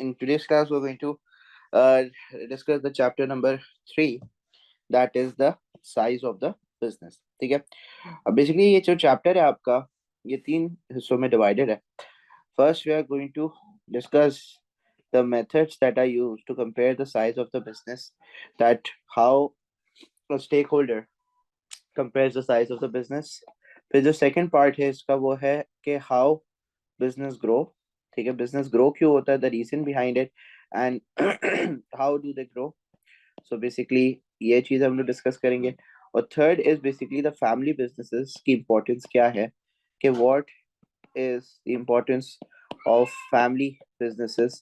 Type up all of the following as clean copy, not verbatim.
In today's class, we're going to uh, discuss the chapter number 3, that is the size of the business. ठीक है. अब basically ये जो chapter है आपका, ये 3 हिस्सों में divided है. First, we are going to discuss the methods that are used to compare the size of the business, that how a stakeholder compares the size of the business. फिर जो second part है इसका वो है कि how business grow. ठीक है, business grow क्यों होता है, the reason behind it, and how do they grow. So basically ये चीज हम लोग डिस्कस करेंगे. और third is basically the family businesses की इम्पोर्टेंस क्या है, कि what is the importance of family businesses,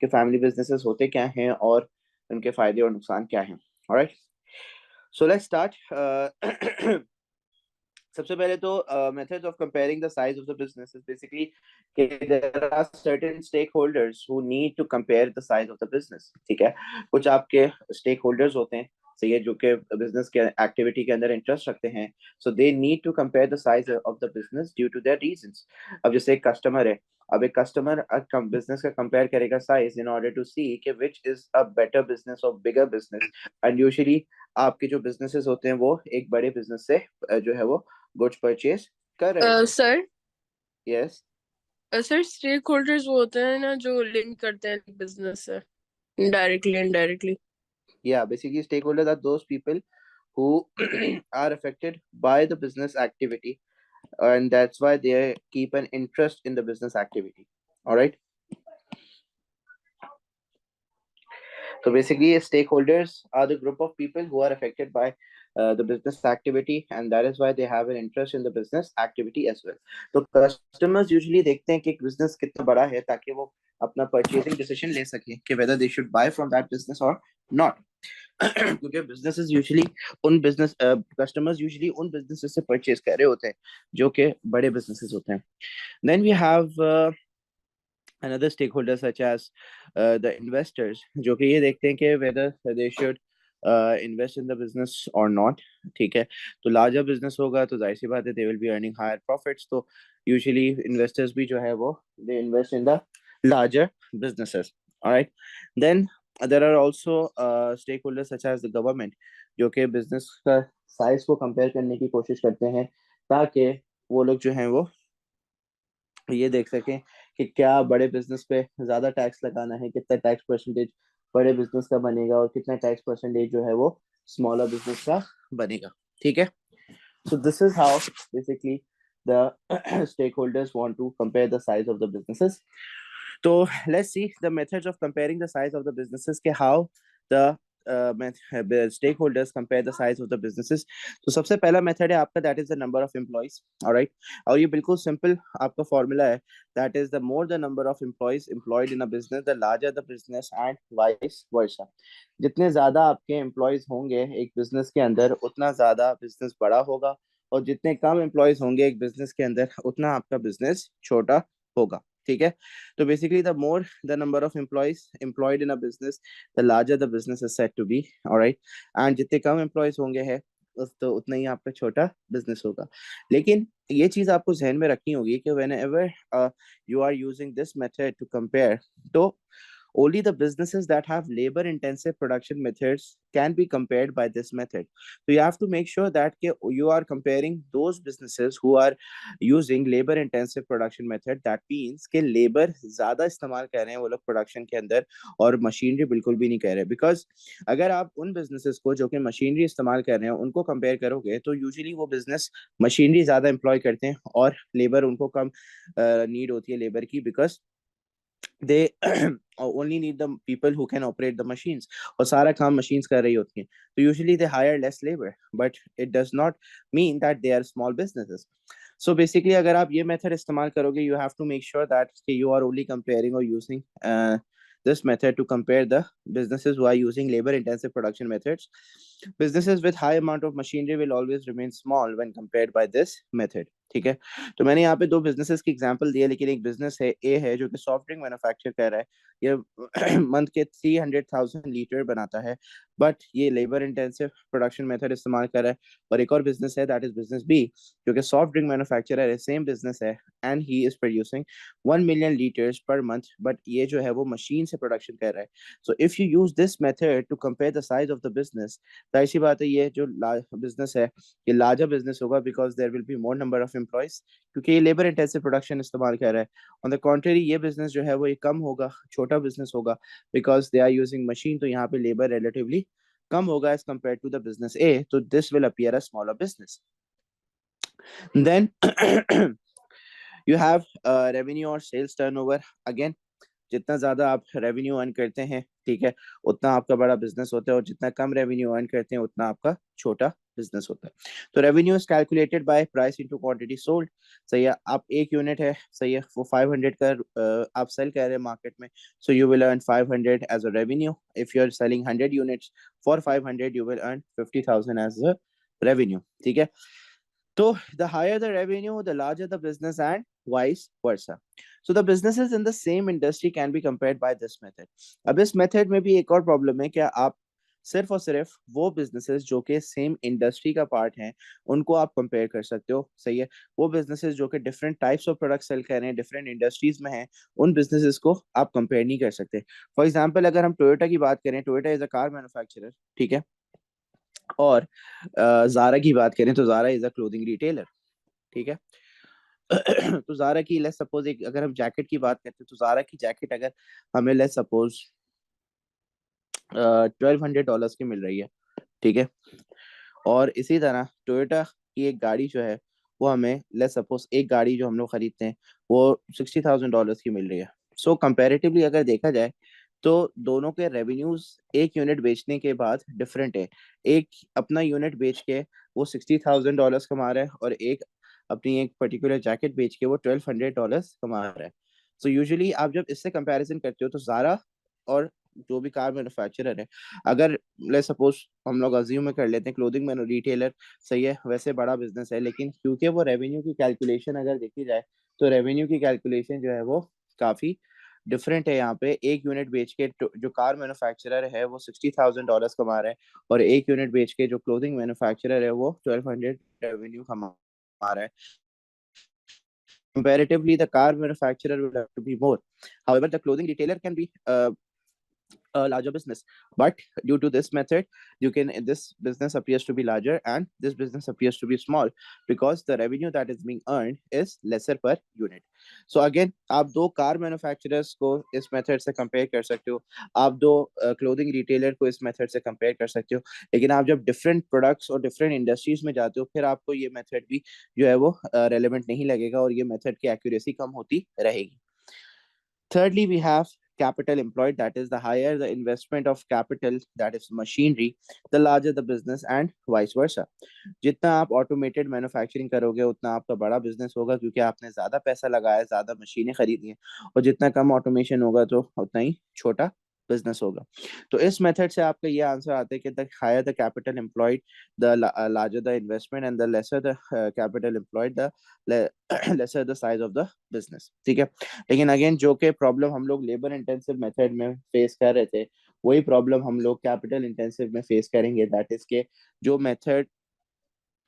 कि फैमिली बिजनेसेस होते क्या हैं और उनके फायदे और नुकसान क्या हैं. Alright, so let's start. सबसे पहले तो methods of comparing the size of the business is basically there are certain stake holders who need to compare the size of the business. ठीक है, कुछ आपके स्टेक होल्डर्स होते हैं, सही है, जो कि बिजनेस के एक्टिविटी के अंदर इंटरेस्ट रखते हैं. So they need to compare the size of the business due to their reasons. अब जैसे एक कस्टमर है, अब एक कस्टमर बिजनेस का कंपेयर करेगा size in order to see कि which is a better business और बिगर बिजनेस. एंड यूजुअली आपके जो बिजनेसेस होते हैं वो एक बड़े बिजनेस से जो है वो गुड्स परचेज कर रहे हैं. Sir yes, sir stake holders वो होते हैं ना जो लिंक करते हैं बिजनेस से directly indirectly. yeah, basically stakeholders are those people who are affected by the business activity, and that's why they keep an interest in the business activity. All right, so basically stakeholders are the group of people who are affected by the business activity, and that is why they have an interest in the business activity as well. तो customers usually देखते हैं कि एक business कितना बड़ा है ताकि वो अपना purchasing decision ले सके कि whether they should buy from that business or not. क्योंकि businesses usually उन business customers usually उन businesses से purchase कर रहे होते हैं जो कि बड़े businesses होते हैं. Then we have another stakeholder such as the investors, जो कि ये देखते हैं कि whether they should invest in the business or not. ठीक है, तो larger business होगा तो जाहिर सी बात है they will be earning higher profits. तो usually investors भी जो है वो they invest in the larger businesses. All right, then there are also stakeholders such as the government, जो कि business का size को compare करने की कोशिश करते हैं ताकि वो लोग जो हैं वो ये देख सकें कि क्या बड़े बिजनेस पे ज्यादा टैक्स लगाना है, कितना टैक्स परसेंटेज बड़े बिजनेस का बनेगा और कितना टैक्स परसेंटेज जो है वो स्मॉलर बिजनेस का बनेगा. ठीक है, so this is how basically the stakeholders want to compare the size of the businesses. So let's see the methods of comparing the size of the businesses, ke how the stakeholders compare the size of the businesses. तो सबसे पहला method है आपका, that is the number of employees. All right, और ये बिल्कुल simple आपका formula है, that is the more the number of employees employed in a business, the larger the business and vice versa. जितने ज्यादा आपके एम्प्लॉयज होंगे एक बिजनेस के अंदर उतना ज्यादा बिजनेस बड़ा होगा, और जितने कम एम्प्लॉयज होंगे एक बिजनेस के अंदर उतना आपका बिजनेस छोटा होगा. ठीक है, तो basically the more the number of employees employed in a business, the larger the business is said to be. Alright, and जितने कम एम्प्लॉयज होंगे है तो उतना ही आपका छोटा बिजनेस होगा. लेकिन ये चीज आपको जहन में रखनी होगी कि whenever you are using this method to compare, तो only the businesses that have labor intensive production methods can be compared by this method. So you have to make sure that you are comparing those businesses who are using labor intensive production method. That means कि labor ज़्यादा इस्तेमाल कर रहे हैं वो लोग production के अंदर और machinery बिल्कुल भी नहीं कर रहे. Because अगर आप उन businesses को जो कि machinery इस्तेमाल कर रहे हैं उनको compare करोगे तो usually वो business machinery ज़्यादा employ करते हैं और labor उनको कम need होती है labor की, because they only need the people who can operate the machines और सारा काम machines कर रही होती हैं. So usually they hire less labor, but it does not mean that they are small businesses. So basically अगर आप ये method इस्तेमाल करोगे, you have to make sure that you are only comparing or using this method to compare the businesses who are using labor intensive production methods. Businesses with high amount of machinery will always remain small when compared by this method. ठीक है। तो मैंने यहाँ पे दो businesses की example दिया, लेकिन एक बिजनेस है ए है जो कि सॉफ्ट ड्रिंक मैन्युफैक्चर कर रहा है। ये मंथ के 300,000 लीटर बनाता है, बट ये लेबर इंटेंसिव प्रोडक्शन मेथड इस्तेमाल कर रहा है। और एक और बिजनेस है, दैट इज बिजनेस बी, जो कि सॉफ्ट ड्रिंक मैन्युफैक्चरर है, सेम बिजनेस है, and he is producing 1 million litres per month, but ये जो है वो मशीन से प्रोडक्शन कर रहा है। So if you use this method to compare the size of the business, तो ऐसी बात है ये जो बिजनेस है ये लार्जर बिजनेस होगा, because there will be more number of employees, क्योंकि ये लेबर इंटेंसिव प्रोडक्शन इस्तेमाल कर रहा है। ऑन द कॉन्ट्रेरी ये बिजनेस जो है वो ये कम होगा, छोटा बिजनेस होगा, because they are using machine, तो यहाँ पे लेबर रिलेटिवली कम होगा as compare to the business A, तो this will appear a smaller business. Then you have revenue और सेल्स टर्नओवर। अगेन, जितना ज्यादा आप रेवेन्यू अर्न करते हैं, ठीक है, उतना आपका बड़ा बिजनेस होता है, और जितना कम रेवेन्यू अर्न करते हैं उतना आपका छोटा बिजनेस होता है। तो revenue is calculated by price into quantity sold. सही है, आप एक यूनिट है, सही है, वो 500 का आप सेल कर रहे हैं मार्केट में, so you will earn 500 as a revenue. If you are selling 100 units for 500, you will earn 50,000 as a revenue, ठीक है। So the higher the revenue, the larger the business, and vice versa. So the businesses in the same industry can be compared by this method. अब इस method में भी एक और problem है, क्या आप सिर्फ और सिर्फ वो बिजनेसेस जो कि सेम इंडस्ट्री का पार्ट हैं उनको आप कंपेयर कर सकते हो, सही है। वो बिजनेसेस जो कि different types of product sell कर रहे हैं, डिफरेंट इंडस्ट्रीज में हैं, उन बिजनेसेस को आप कंपेयर नहीं कर सकते। फॉर एग्जांपल, अगर हम टोयोटा की बात करें, Toyota is a car manufacturer, ठीक है, और जारा की बात करें तो Zara is a clothing retailer, ठीक है। तो जारा की लेट्स सपोज, एक अगर हम जैकेट की बात करते हैं, तो जारा की जैकेट अगर हमें लेट्स सपोज $1,200 की मिल रही है, ठीक है, और इसी तरह टोयोटा की एक गाड़ी जो है वो हमें लेट्स सपोज, एक गाड़ी जो हम लोग खरीदते हैं वो $60,000 की मिल रही है। सो कंपैरेटिवली अगर देखा जाए तो दोनों के रेवेन्यूज एक यूनिट बेचने के बाद डिफरेंट है। एक अपना यूनिट बेच के वो $60,000 कमा रहा है, और एक अपनी एक पर्टिकुलर जैकेट बेच के वो $1,200 कमा रहा है। सो यूजुअली आप जब इससे कंपैरिजन करते हो तो जारा और जो भी कार मैन्युफैक्चरर है, अगर लेट्स सपोज हम लोग अज्यूम में कर लेते हैं क्लोथिंग में रिटेलर, सही है, वैसे बड़ा बिजनेस है, लेकिन क्योंकि वो रेवेन्यू की कैलकुलेशन अगर देखी जाए तो रेवेन्यू की कैलकुलेशन जो है वो काफी डिफरेंट है। यहाँ पे एक यूनिट बेच के जो कार मैन्युफैक्चरर है वो $60,000 कमा रहा है, और एक यूनिट बेच के जो क्लोथिंग मैन्युफैक्चरर है वो 1200 रेवेन्यू कमा रहा है। Comparatively, the car manufacturer will have to be more. However, the clothing retailer can be a larger business, but due to this method you can this business appears to be larger and this business appears to be small, because the revenue that is being earned is lesser per unit. So again, आप दो car manufacturers को इस method से compare कर सकते हो, आप दो क्लोथिंग रिटेलर को इस मेथड से कंपेयर कर सकते हो, लेकिन आप जब डिफरेंट प्रोडक्ट्स और डिफरेंट इंडस्ट्रीज में जाते हो फिर आपको ये मेथड भी जो है वो रेलेवेंट नहीं लगेगा, और ये मेथड की एक्यूरेसी कम होती रहेगी। Thirdly, we have capital employed, that is, the higher the investment of capital, that is machinery, the larger the business, and vice versa. जितना आप ऑटोमेटेड मैन्युफैक्चरिंग करोगे उतना आपका बड़ा बिजनेस होगा, क्योंकि आपने ज्यादा पैसा लगाया, ज्यादा मशीनें खरीदी हैं, और जितना कम ऑटोमेशन होगा तो उतना ही छोटा बिजनेस होगा। तो इस मेथड से आपका ये आंसर आता है कि the higher the capital employed, the larger the investment, and the lesser the capital employed, the lesser the size of the business, ठीक है। लेकिन अगेन, जो कि प्रॉब्लम हम लोग लेबर इंटेंसिव मेथड में फेस कर रहे थे, वही प्रॉब्लम हम लोग कैपिटल इंटेंसिव में फेस करेंगे, दैट इज के जो मेथड,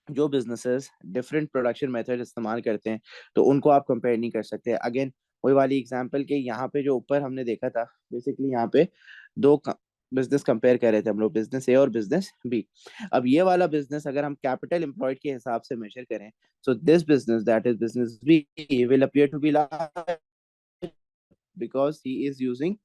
जो बिजनेसेस डिफरेंट प्रोडक्शन मेथड इस्तेमाल करते हैं तो उनको आप कंपेयर नहीं कर सकते। अगेन, वही वाली एग्जांपल के यहाँ पे जो ऊपर हमने देखा था, बेसिकली यहाँ पे दो बिजनेस कंपेयर कर रहे थे हम लोग, बिजनेस ए और बिजनेस बी। अब ये वाला बिजनेस अगर हम कैपिटल एम्प्लॉयड के हिसाब से मेजर करें, so this business, that is business B, will appear to be large, because he is using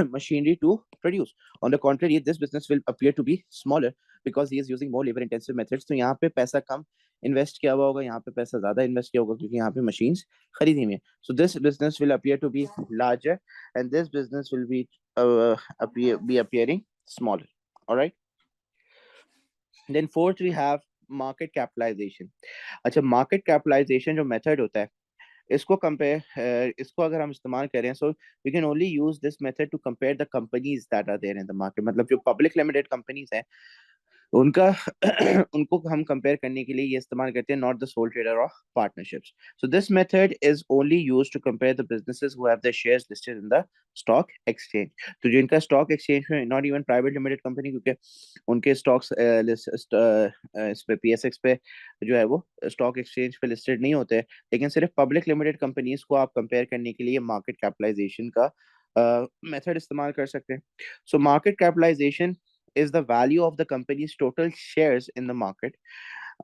machinery to produce. On the contrary, this business will appear to be smaller because he is using more labor intensive methods. तो यहाँ पे पैसा कम invest किया हुआ होगा, यहाँ पे पैसा ज्यादा इन्वेस्ट किया होगा, क्योंकि यहाँ पे मशीन्स खरीदी हुई है। So this business will appear to be larger and this business will be appearing smaller. All right. Then fourth we have market capitalization. अच्छा, market capitalization जो मेथड होता है, इसको अगर हम इस्तेमाल करें, so we can only use this method to compare the companies that are there in the market. मतलब जो पब्लिक लिमिटेड कंपनीज हैं उनका उनको हम कंपेयर करने के लिए ये इस्तेमाल करते हैं, not the sole trader of partnerships. So this method is only used to compare the businesses who have their shares listed in the stock exchange. तो जो इनका स्टॉक एक्सचेंज में, not even private limited company, क्योंकि उनके stocks इस पे PSX पे जो है वो स्टॉक एक्सचेंज पे लिस्टेड नहीं होते, लेकिन सिर्फ पब्लिक लिमिटेड कंपनीज को आप कंपेयर करने के लिए मार्केट कैपिटलाइजेशन का मेथड इस्तेमाल कर सकते हैं. So market capitalization is the value of the company's total shares in the market.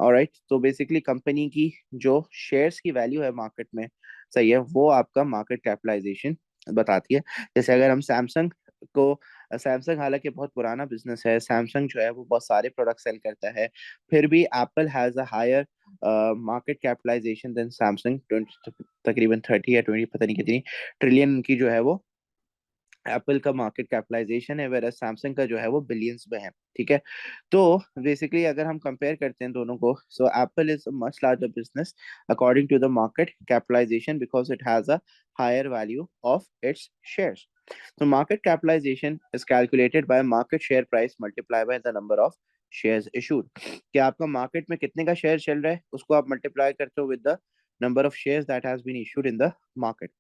Alright, तो बेसिकली कंपनी की जो शेयर्स की वैल्यू है मार्केट में, सही है, वो आपका मार्केट कैपिटलाइजेशन बताती है. जैसे अगर हम सैमसंग को, सैमसंग हालांकि बहुत पुराना बिजनेस है, सैमसंग जो है वो बहुत सारे प्रोडक्ट सेल करता है, फिर भी Apple has a higher market capitalization than Samsung. तकरीबन 30 या 20, पता नहीं कितनी ट्रिलियन की जो है वो एप्पल का मार्केट कैपिटलाइजेशन है, वेयर सैमसंग का जो है वो बिलियंस में है. ठीक है, तो बेसिकली अगर हम कंपेयर करते हैं दोनों को, so Apple is a much larger business according to the market capitalization because it has a higher value of its shares. So market capitalization is calculated by market share price multiplied by the number of shares issued. कि आपका market में कितने का share चल रहा है उसको आप मल्टीप्लाई करते हो with the number of shares that has been issued in the market.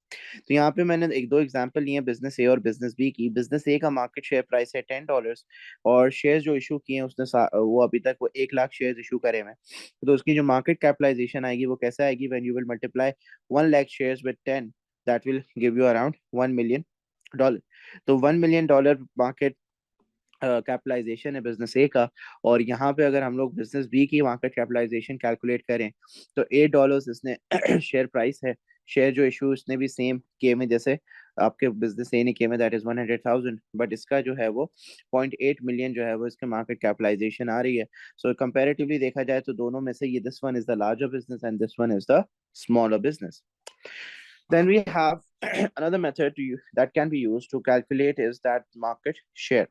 तो यहाँ पे मैंने एक दो एग्जांपल लिए, बिजनेस ए और बिजनेस बी की. बिजनेस ए का मार्केट शेयर प्राइस है $10 और शेयर्स जो इशू किए हैं उसने वो अभी तक वो 1 लाख शेयर्स इशू करे हुए हैं. तो उसकी जो मार्केट कैपिटलाइजेशन आएगी वो कैसा आएगी, when you will multiply 1 lakh shares with 10, that will give you around $1 million. तो $1 million मार्केट कैपिटलाइजेशन है बिजनेस ए का. और यहाँ पे अगर हम लोग बिजनेस बी की मार्केट कैपिटलाइजेशन कैलकुलेट करें तो $8 इसने शेयर प्राइस है. शेयर जो इशू इसने भी सेम किए में जैसे आपके बिजनेस ए ने किए में, दैट इज 100,000, बट इसका जो है वो 0.8 मिलियन जो है वो इसके मार्केट कैपिटलाइजेशन आ रही है. सो कंपैरेटिवली देखा जाए तो दोनों में से ये this one is the larger business and this one is the smaller business. Then we have another method that can be used to calculate is that market share.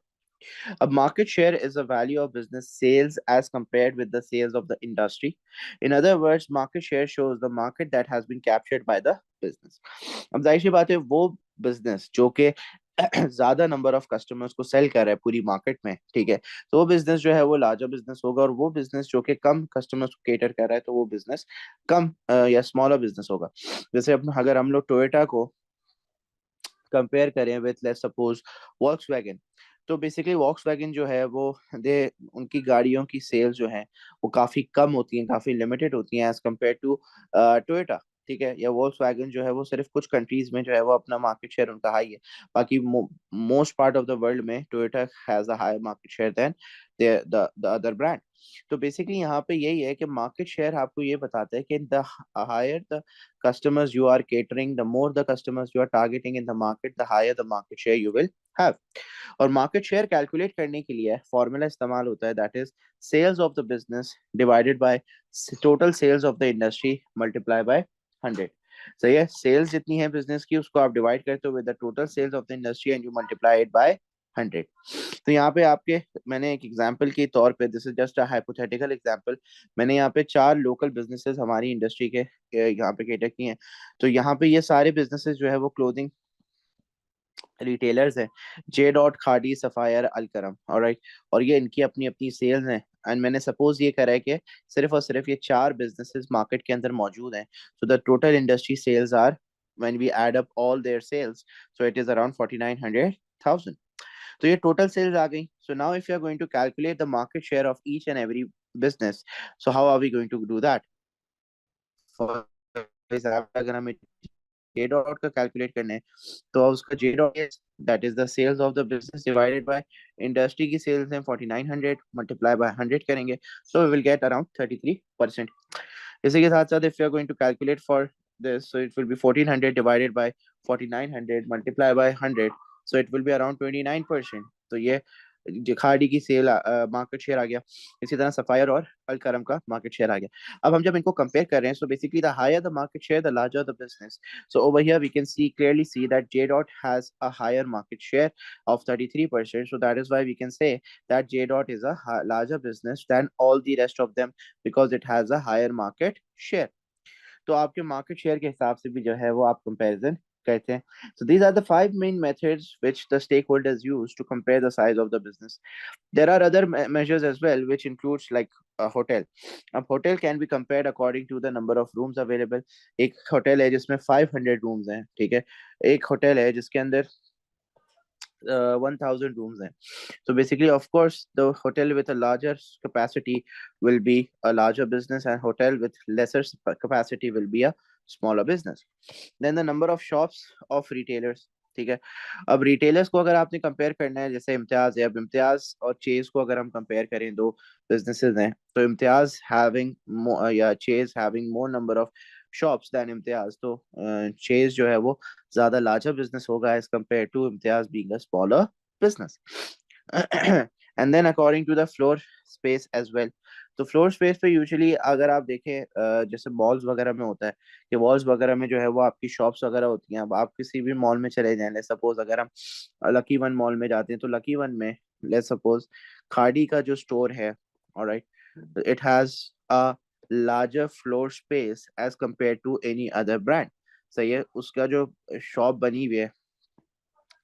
A market share is a value of business sales as compared with the sales of the industry. In other words, market share shows the market that has been captured by the business. अब जाहिर सी बात है वो business जो कि ज्यादा number of customers को सेल कर रहा है पूरी मार्केट में, ठीक है, तो वो बिजनेस जो है वो लार्जर बिजनेस होगा. और वो बिजनेस जो कि कम कस्टमर्स को केटर कर रहा है तो वो बिजनेस कम या स्मॉलर बिजनेस होगा. जैसे अब अगर हम लोग टोयोटा को कंपेयर करें विथ लेट्स सपोज वॉक्सवैगन, तो बेसिकली वॉक्सवैगन जो है वो दे उनकी गाड़ियों की सेल्स जो है वो काफी कम होती हैं, काफी लिमिटेड होती हैं एज कम्पेयर टू टोयोटा. ठीक है, या वॉक्सवैगन जो है वो सिर्फ कुछ कंट्रीज में जो है वो अपना मार्केट शेयर उनका हाई है. बाकी most part of the world में Toyota has a high market share than the other brand. तो बेसिकली यहाँ पे यही है कि मार्केट शेयर आपको ये बताता है कि the higher the customers you are catering, the more the customers you are targeting in the market, the higher the market share you will have. और मार्केट शेयर कैलकुलेट करने के लिए फॉर्मूला इस्तेमाल होता है, that is sales of the business divided by total sales of the industry multiply by 100. सही है, sales जितनी है बिजनेस की उसको आप डिवाइड करते हो with the total sales of the industry and you multiply it by 100. तो यहाँ पे आपके मैंने एक एग्जांपल के तौर पे, this is just a hypothetical example, मैंने यहाँ पे 4 लोकल बिजनेसेस हमारी इंडस्ट्री के यहाँ पे केटर किए हैं. तो यहाँ पे ये सारे बिजनेसेस जो है वो क्लोथिंग रिटेलर्स हैं, J dot, khadi, sapphire, Alkaram. Alright, और ये इनकी अपनी अपनी सेल्स हैं. एंड मैंने सपोज ये करा है कि सिर्फ और सिर्फ ये 4 बिजनेसेस मार्केट के अंदर मौजूद हैं. So the total industry sales are, when we add up all their sales, so it is around 4900,000. तो ये टोटल सेल्स आ गई. So now if you are going to calculate the market share of each and every business, so how are we going to do that. For example अगर हमें J dot का calculate करना है तो उसका J dot that is the sales of the business divided by industry की sales है 4900 multiply by 100 करेंगे, so we will get around 33%. इसी के साथ साथ if you are going to calculate for this, so it will be 1400 divided by 4900 multiplied by 100, so it will be around 29%. तो ये खाड़ी की सेल मार्केट शेयर आ गया. इसी तरह सफायर और अलकरम का मार्केट शेयर आ गया. अब हम जब इनको कंपेयर कर रहे हैं, so basically the higher the market share the larger the business. So over here we can see clearly see that J dot has a higher market share of 33%, so that is why we can say that J dot is a larger business than all the rest of them because it has a higher market share. तो आपके market share के हिसाब से भी जो है वो आप कंपैरिजन करते हैं. So these are the five main methods which the stakeholders use to compare the size of the business. There are other measures as well, which includes like a hotel. A hotel can be compared according to the number of rooms available. एक hotel है जिसमें 500 rooms हैं, ठीक है. एक hotel है जिसके अंदर 1000 rooms हैं. So basically, of course, the hotel with a larger capacity will be a larger business, and hotel with lesser capacity will be a smaller business. Then the number of shops of retailers. ठीक है. अब retailers को अगर आपने compare करना है, जैसे इम्तियाज है, अब इम्तियाज और चेज को अगर हम कंपेयर करें, दो बिजनेसेस हैं, तो इम्तियाज हैविंग या Chase having more number of shops than Imtiaz, तो चेज जो है वो ज्यादा लार्जर बिजनेस होगा as compare to Imtiaz being a smaller business. And then according to the floor space as well. तो फ्लोर स्पेस पे यूजुअली अगर आप देखें जैसे मॉल्स वगैरह में होता है कि मॉल्स वगैरह में जो है वो आपकी शॉप्स वगैरह होती हैं. अब आप किसी भी मॉल में चले जाएं, लेट्स सपोज अगर हम लकी वन मॉल में जाते हैं, तो लकी वन में लेट्स सपोज खाड़ी का जो स्टोर है, alright, it has a larger floor space as compare to any other brand. सही है. उसका जो शॉप बनी हुई है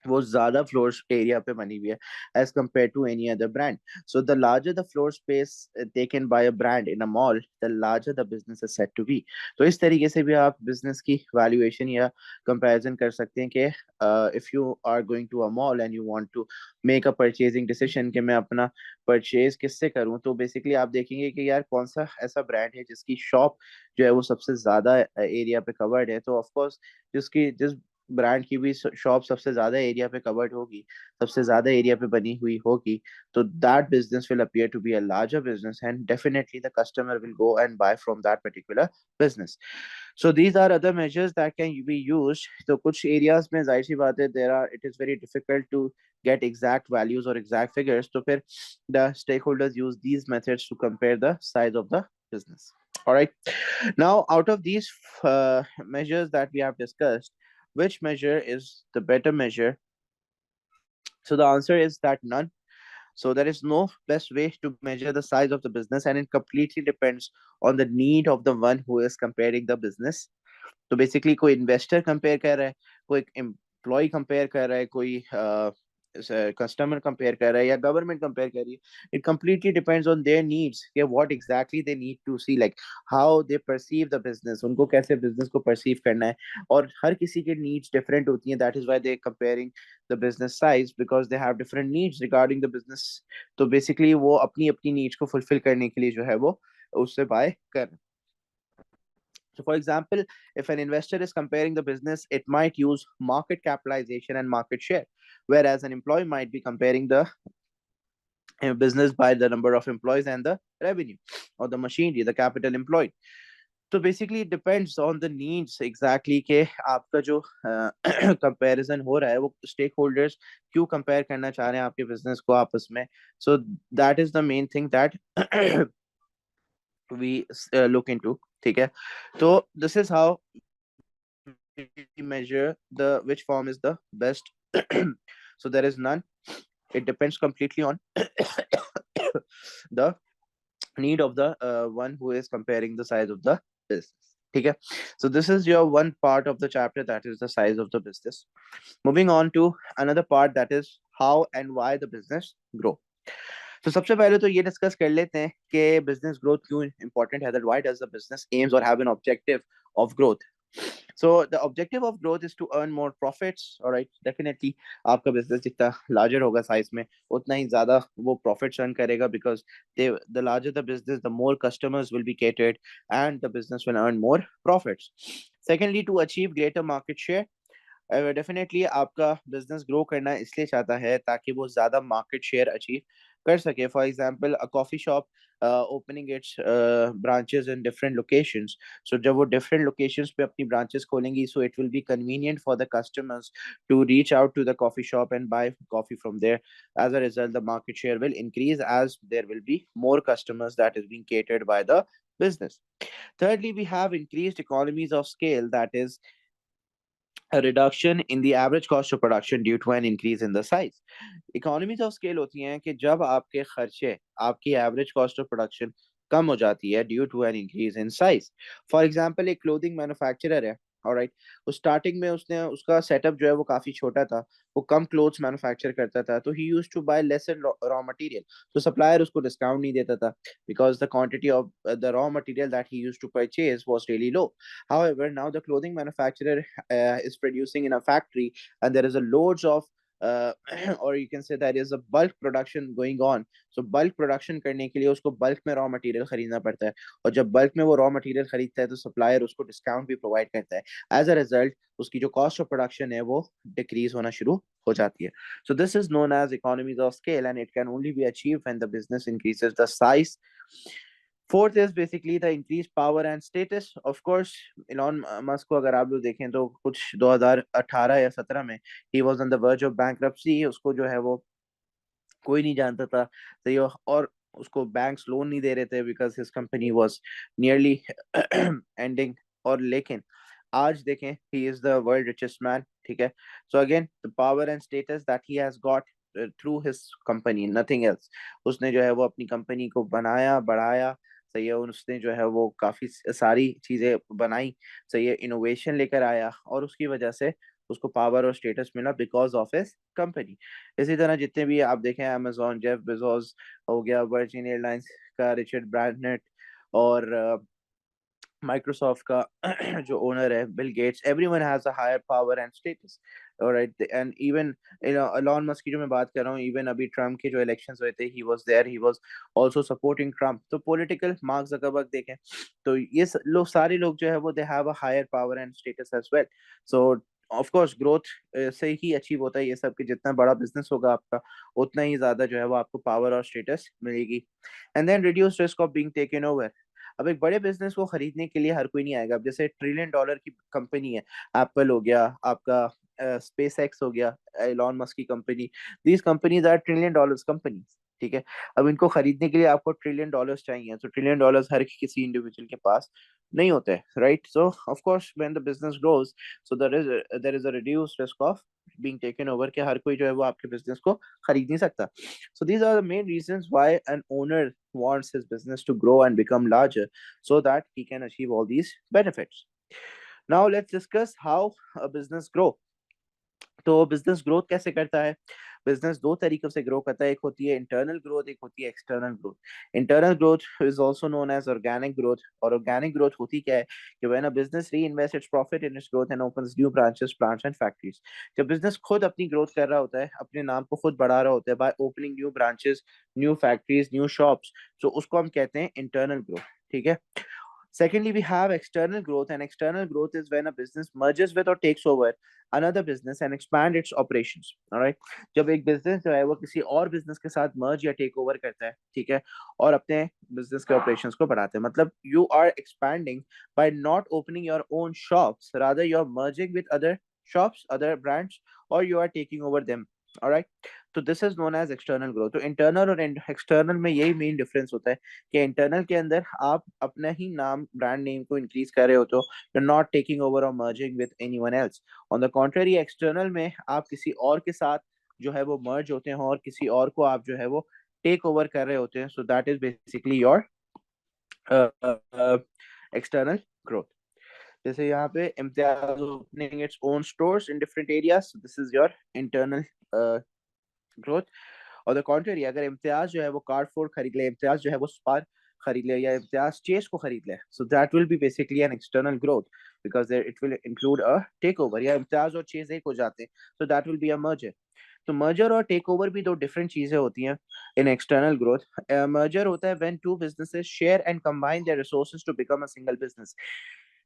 वो ज्यादा फ्लोर एरिया पे बनी हुई है as compare to any other brand. So the larger the floor space taken by a brand in a mall, the larger the business is set to be. तो इस तरीके से भी आप बिजनेस की वैल्यूएशन या कंपैरिजन कर सकते हैं कि if you are going to a mall and you want to make a purchasing decision कि मैं अपना परचेज किससे करूं, तो बेसिकली आप देखेंगे कि यार कौन सा ऐसा ब्रांड है जिसकी शॉप जो है वो सबसे ज्यादा एरिया पे कवर्ड है. तो ऑफकोर्स जिस ब्रांड की भी शॉप सबसे ज्यादा एरिया पे कवर्ड होगी, सबसे ज्यादा एरिया पे बनी हुई होगी, तो that business will appear to be a larger business and definitely the customer will go and buy from that particular business. So these are other measures that can be used. तो कुछ areas में जाहिर सी बात है there are it is very difficult to get exact values or exact figures, so फिर the stakeholders use these methods to compare the size of the business. All right, now out of these measures that we have discussed, which measure is the better measure? So the answer is that none. So there is no best way to measure the size of the business, and it completely depends on the need of the one who is comparing the business. तो basically कोई investor compare कर रहा है, कोई employ compare कर रहा है, कोई कस्टमर कंपेयर कर रहा है, या गवर्नमेंट कंपेयर कर रही है. It completely depends on their needs कि what exactly they need to see, like how they perceive the business, उनको कैसे बिजनेस को परसीव करना है. और हर किसी के नीड्स डिफरेंट होती हैं. That is why they comparing the business size, because they have different needs regarding the business. तो बेसिकली वो अपनी अपनी नीड्स को फुलफिल करने के लिए जो है वो उससे बाय कर. So, for example, if an investor is comparing the business, it might use market capitalization and market share, whereas an employee might be comparing the business by the number of employees and the revenue or the machinery, the capital employed. So basically, it depends on the needs exactly के आपका जो comparison हो रहा है वो stakeholders क्यों compare करना चाह रहे हैं आपके business को आपस में. So that is the main thing that we look into. ठीक है. So this is how we measure the which form is the best. So there is none. It depends completely on the need of the one who is comparing the size of the business. Okay, so this is your one part of the chapter, that is the size of the business. Moving on to another part, that is how and why the business grow. तो सबसे पहले तो ये discuss कर लेते हैं कि business growth क्यों इंपॉर्टेंट है, that why does the business aims और have an objective of growth. So the objective of growth is to earn more profits. All right, definitely आपका business जितना larger होगा size में उतना ही ज़्यादा वो profits earn करेगा, because the larger the business, the more customers will be catered and the business will earn more profits. Secondly, to achieve greater market share. Definitely आपका business grow करना इसलिए चाहता है ताकि वो ज्यादा मार्केट शेयर अचीव कर सके. For example a coffee shop opening its branches in different locations. So जब वो डिफरेंट लोकेशंस पे अपनी ब्रांचेस खोलेंगी, so it will be convenient for the customers to reach out to the coffee shop and buy coffee from there. As a result the market share will increase as there will be more customers that is being catered by the business. Thirdly, we have increased economies of scale, that is a reduction in the average cost of production due to an increase in the size. Economies of scale होती हैं कि जब आपके खर्चे, आपकी average cost of production कम हो जाती है due to an increase in size. For example, एक clothing manufacturer है, ऑलराइट। उस स्टार्टिंग में उसने उसका सेटअप जो है वो काफी छोटा था, वो कम क्लोथ्स मैन्युफैक्चर करता था, तो he used to buy lesser raw material, तो सप्लायर उसको डिस्काउंट नहीं देता था because the quantity of the raw material that he used to purchase was really low. However, now the clothing manufacturer is producing in a factory, and there is a loads of or you can say that is a bulk production going on. So bulk production करने के लिए उसको bulk में raw material खरीदना पड़ता है, और जब bulk में वो raw material खरीदता है तो supplier उसको discount भी provide करता है। As a result, उसकी जो cost of production है वो decrease होना शुरू हो जाती है। So this is known as economies of scale, and it can only be achieved when the business increases the size. Fourth is basically the increased power and status. Of course, Elon Musk को अगर आप लोग देखें तो कुछ 2018 या 17 में he was on the verge of bankruptcy, उसको जो है वो कोई नहीं जानता था, तो ये, और उसको बैंक्स लोन नहीं दे रहे थे because his company was nearly ending. और लेकिन आज देखें he is the world richest man, ठीक है। So again the power and status that he has got through his company, nothing else. उसने जो है वो अपनी कंपनी को बनाया, बढ़ाया, सही है, उसने जो है वो काफी सारी चीजें बनाई, सही है, इनोवेशन लेकर आया, और उसकी वजह से उसको पावर और स्टेटस मिला बिकॉज ऑफ हिज कंपनी। इसी तरह जितने भी आप देखें, अमेजोन, जेफ बेजोस हो गया, वर्जिन एयरलाइंस का रिचर्ड ब्रांसनेट, और माइक्रोसॉफ्ट का जो ओनर है Bill Gates, everyone has a higher power and status, alright. And even Elon Musk की जो मैं बात कर रहा हूँ, इवन अभी ट्रम्प के जो इलेक्शंस हुए थे, he was there, he was also supporting Trump. तो पॉलिटिकल मार्क जकरबर्ग देखें तो ये लोग, सारे लोग जो है वो they have a higher power and status as well. So of course growth से ही अचीव होता है ये सब, कि जितना बड़ा बिजनेस होगा आपका, उतना ही ज्यादा जो है वो आपको पावर और स्टेटस मिलेगी। And then reduce risk of being taken over. अब एक बड़े बिजनेस को खरीदने के लिए हर कोई नहीं आएगा। अब जैसे $1 ट्रिलियन की कंपनी है, एप्पल हो गया आपका, स्पेस एक्स हो गया, एलॉन मस्क की company, these companies are $1 trillion company, ठीक है। अब इनको खरीदने के लिए आपको $1 ट्रिलियन चाहिए, तो $1 ट्रिलियन हर किसी इंडिविजुअल के पास नहीं होते, right. So of course when the business grows, so there is a reduced risk of being taken over, कि हर कोई जो है वो आपके बिजनेस को खरीद नहीं सकता। So these are the main reasons why an owner wants his business to grow and become larger, so that he can achieve all these benefits. Now let's discuss how a business grow. तो business growth कैसे करता है? Business दो तरीकों से grow करता है, एक होती है इंटरनल ग्रोथ, एक होती है external growth. Internal growth is also known as organic growth. और ऑर्गेनिक ग्रोथ होती क्या है कि when a business reinvest its profit in its growth and opens new branches, plants and factories. जब बिजनेस खुद अपनी ग्रोथ कर रहा होता है, अपने नाम को खुद बढ़ा रहा होता है by opening new branches, new factories, new shops, तो उसको हम कहते हैं इंटरनल ग्रोथ, ठीक है। Secondly, we have external growth, and external growth is when a business merges with or takes over another business and expand its operations. All right, जब एक business जो है वो किसी और बिजनेस के साथ मर्ज या टेक ओवर करता है, ठीक है, और अपने बिजनेस के ऑपरेशंस को बढ़ाते हैं, मतलब you are expanding by not opening your own shops, rather you are merging with other shops, other brands, or you are taking over them. All right, तो this is known as external growth. तो internal और external में यही main difference होता है कि internal के अंदर आप अपना ही नाम, ब्रांड नेम को इंक्रीज कर रहे हो, तो you are not taking over और merging with anyone else. On the contrary, external में आप किसी और के साथ जो है वो मर्ज होते हैं, और किसी और को आप जो है वो टेक ओवर कर रहे होते हैं। So that is basically your external growth. जैसे यहाँ पे Imtiaz opening its own stores in different areas, this is your internal growth. और द कॉन्ट्ररी, अगर इम्तियाज जो है वो कार्डफोर खरीद ले, इम्तियाज जो है वो स्पार खरीद ले, या इम्तियाज चेस को खरीद ले, so that will be basically an external growth, because it will include a take over. या इम्तियाज और चेस एक हो जाते हैं, so that will be a merger. तो मर्जर और टेक ओवर भी दो डिफरेंट चीजें होती हैं इन एक्सटर्नल ग्रोथ। मर्जर होता है when two businesses share and combine their resources to become a single business.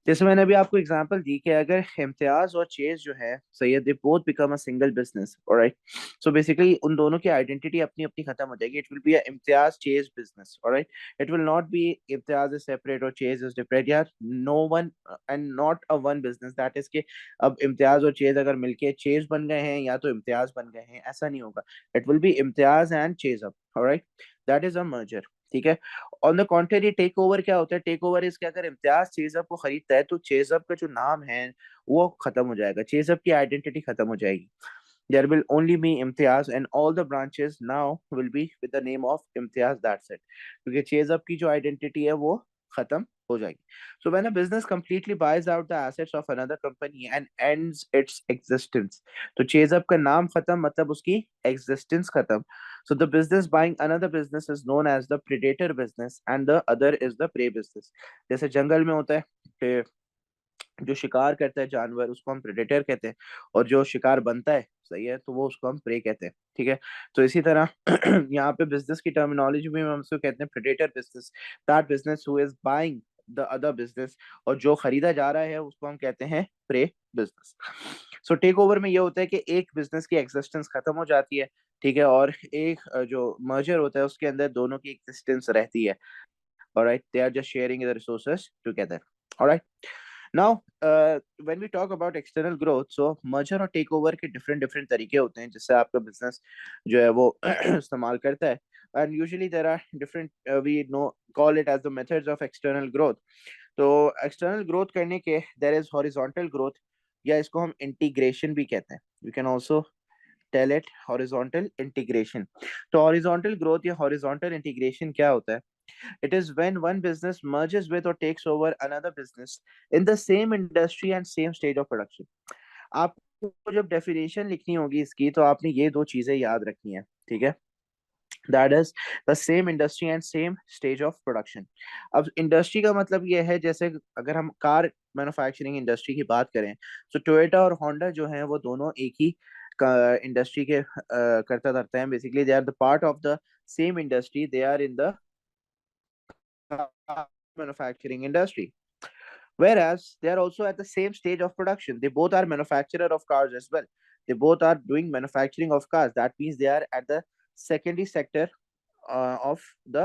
जैसे मैंने अभी आपको एग्जांपल दी कि अगर इम्तियाज और चेज जो है, Syed, they both become a single business, alright. सो बेसिकली उन दोनों की आइडेंटिटी अपनी अपनी खत्म हो जाएगी। It will be a Imtiaz Chase business, alright. It will not be Imtiaz is separate और चेज इज डिफरेंट, यार। No one and not a one business, that is के अब इम्तियाज और चेज अगर मिलके चेज बन गए हैं, या तो इम्तियाज बन गए हैं, ऐसा नहीं होगा। It will be Imtiaz and Chase Up, alright. That is a merger, ठीक है। On the contrary, take over क्या होता है? टेक ओवर इज क्या, अगर इम्तियाज चेजअप को खरीदता है, तो चेजअप का जो नाम है वो खत्म हो जाएगा, चेजअप की आइडेंटिटी खत्म हो जाएगी। There will only be Imtiaz and all the branches now will be with the name of Imtiaz, that's it. क्योंकि चेजअप की जो आइडेंटिटी है वो खत्म हो जाएगी. So when a business completely buys out the assets of another company and ends its existence, तो chase up का नाम खत्म मतलब उसकी existence खत्म. So the business buying another business is known as the predator business and the other is the prey business. जैसे जंगल में होता है कि जो शिकार करता है जानवर उसको हम प्रेडेटर कहते हैं, और जो शिकार बनता है, सही है, तो वो उसको हम प्रे कहते हैं. ठीक है. तो इसी तरह यहाँ पे बिजनेस की टर्मिनोलॉजी में हम उसको कहते हैं predator business, that business who is buying the other business, और जो खरीदा जा रहा है उसको हम कहते हैं prey business. So take over में ये होता है कि एक बिजनेस की एग्जिस्टेंस खत्म हो जाती है, ठीक है, और एक जो मर्जर होता है उसके अंदर दोनों की एग्जिस्टेंस रहती है. Alright, they are just sharing the resources together. Alright. Now, when we talk about external growth, so merger और takeover के different different तरीके होते हैं जिससे आपका business जो है वो इस्तेमाल करता है. And usually there are different, we know call it as the methods of external growth. तो external growth करने के there is horizontal growth, या इसको हम integration भी कहते हैं. You can also tell it horizontal integration. तो horizontal growth या horizontal integration क्या होता है? It is when one business merges with or takes over another business in the same industry and same stage of production. आपको जब definition लिखनी होगी इसकी तो आपने ये दो चीजें याद रखनी है, ठीक है. That is the same industry and same stage of production. अब इंडस्ट्री का मतलब ये है, जैसे अगर हम कार मैन्युफैक्चरिंग इंडस्ट्री की बात करें तो टोयोटा और होंडा जो है वो दोनों एक ही इंडस्ट्री के करता धरते हैं. Basically they are the part of the same industry, they are in the manufacturing industry. Whereas they are also at the same stage of production. They both are manufacturer of cars as well. They both are doing manufacturing of cars. That means they are at the secondary sector of the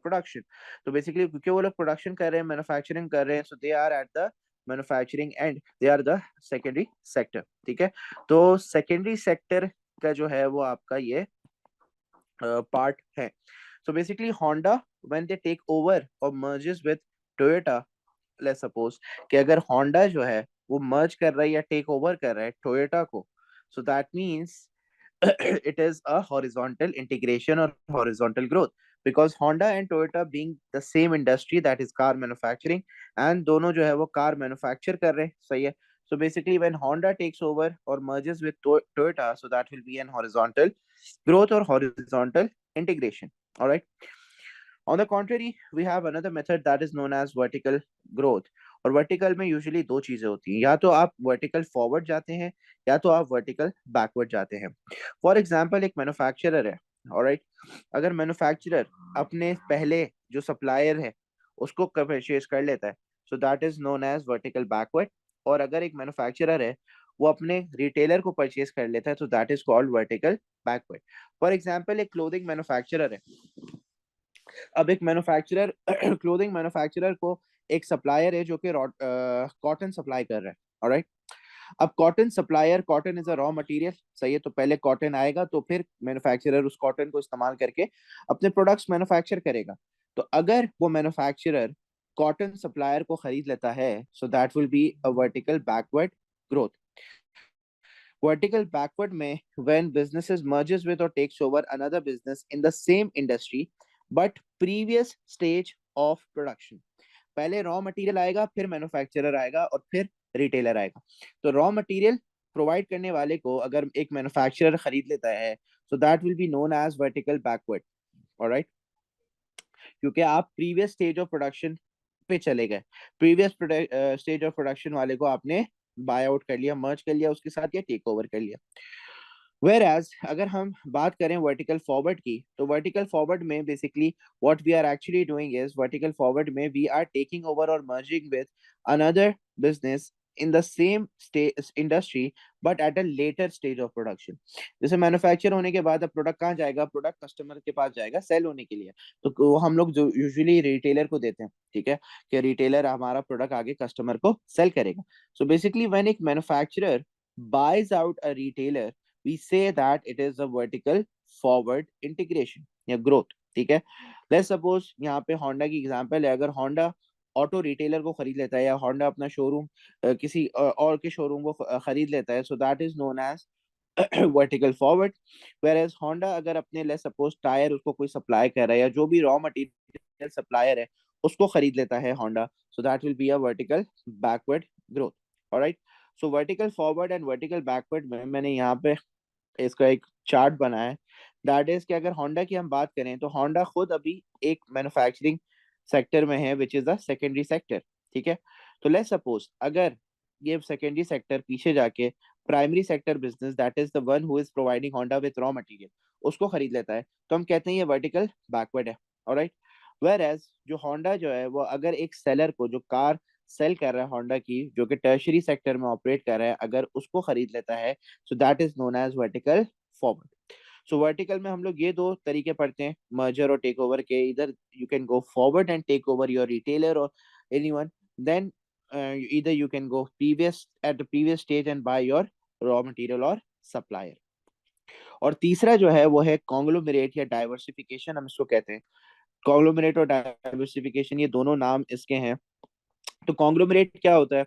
production. So basically, क्योंकि वो लोग production कर रहे हैं, manufacturing कर रहे हैं, so they are at the manufacturing end. They are the secondary sector. ठीक है. तो secondary sector का जो है वो आपका ये part है. So basically, Honda when they take over or merges with Toyota, let's suppose कि अगर Honda जो है वो merge कर रहा है या take over कर रहा है Toyota को, so that means it is a horizontal integration or horizontal growth, because Honda and Toyota being the same industry, that is car manufacturing, and दोनों जो है वो car manufacture कर रहे हैं, सही है. So basically when Honda takes over or merges with Toyota, so that will be an horizontal growth or horizontal integration. All right. On the contrary, we have another method that is known as vertical growth. और vertical में usually दो चीजें होती हैं, या तो आप vertical forward जाते हैं या तो आप वर्टिकल बैकवर्ड जाते हैं. फॉर एग्जांपल, एक मैन्युफैक्चरर है, ऑलराइट. अगर मैन्युफैक्चरर अपने पहले जो सप्लायर है उसको परचेज कर लेता है, so that is known as vertical backward. और अगर एक मैन्युफैक्चरर है वो अपने रिटेलर को परचेज कर लेता है, तो that is called vertical backward. For example, एक क्लोथिंग मैन्युफैक्चरर है. अब एक मैन्युफैक्चरर क्लोथिंग मैन्युफैक्चरर को एक सप्लायर है जो कि कॉटन सप्लाई कर रहा है, ऑलराइट. अब cotton supplier, cotton is a raw material, सही है, तो पहले कॉटन आएगा तो फिर मैन्युफैक्चरर उस कॉटन को इस्तेमाल करके अपने प्रोडक्ट्स मैन्युफैक्चर करेगा. तो अगर वो मैन्युफैक्चरर कॉटन सप्लायर को खरीद लेता है, so that will be a vertical backward growth. Vertical backward में when businesses merges with or takes over another business in the same industry but previous stage of production. पहले raw material आएगा, फिर manufacturer आएगा और फिर retailer आएगा. तो raw material provide करने वाले को अगर एक मैन्युफैक्चरर खरीद लेता है, so that will be known as vertical backward. Alright. क्योंकि आप प्रीवियस स्टेज ऑफ प्रोडक्शन पे चले गए, प्रीवियस स्टेज ऑफ प्रोडक्शन वाले को आपने बाय आउट कर लिया, मर्ज कर लिया उसके साथ या टेक ओवर कर लिया. वेयर एज अगर हम बात करें वर्टिकल फॉरवर्ड की, तो वर्टिकल फॉरवर्ड में basically what we are actually doing is, vertical forward में वी आर टेकिंग ओवर और merging with another business in the same industry but at a later stage of production. जैसे manufacture होने के बाद अब product कहाँ जाएगा, प्रोडक्ट कस्टमर के पास जाएगा सेल होने के लिए. तो वो हम लोग जो यूजुअली रिटेलर को देते हैं, ठीक है, कि रिटेलर हमारा प्रोडक्ट आगे कस्टमर को सेल करेगा. सो बेसिकली व्हेन एक manufacturer buys out a retailer, we say that it is a vertical forward integration या growth. ठीक है. लेट्स सपोज यहाँ पे होंडा की एग्जांपल है. अगर होंडा ऑटो रिटेलर को खरीद लेता है या होंडा अपना शोरूम किसी और के शोरूम को खरीद लेता है, so that is known as vertical forward. Whereas Honda अगर अपने लेट्स सपोज टायर उसको कोई सप्लाई कर रहा है या जो भी रॉ मटेरियल सप्लायर है उसको खरीद लेता है Honda, so that will be a vertical backward growth. Alright, so vertical forward and vertical backward में मैंने यहाँ पे इसका एक चार्ट बनाया है। दैट इज कि अगर होंडा की हम बात करें तो होंडा खुद अभी एक मैन्युफैक्चरिंग सेक्टर में है, which is the secondary sector. ठीक है, तो लेट्स सपोज अगर ये सेकेंडरी सेक्टर पीछे जाके primary sector business, that is the one who is providing Honda with raw material, उसको खरीद लेता है, तो हम कहते हैं ये वर्टिकल बैकवर्ड है। ऑलराइट, वेयर एज जो होंडा जो है वो अगर एक सेलर को जो कार सेल कर रहा है होंडा की, जो कि टर्शरी सेक्टर में ऑपरेट कर रहा है, अगर उसको खरीद लेता है, so that is known as vertical forward. So vertical में हम लोग ये दो तरीके पढ़ते हैं मर्जर और टेक ओवर के, इधर you can go forward and take over your retailer और anyone, then either you can go previous at the previous stage and buy your raw material or supplier। और तीसरा जो है वो है कॉन्ग्लोमरेट या डाइवर्सिफिकेशन, हम इसको कहते हैं। कॉन्ग्लोमरेट और डाइवर्सिफिकेशन ये दोनों नाम इसके हैं। तो कॉन्ग्लोमरेट क्या होता है?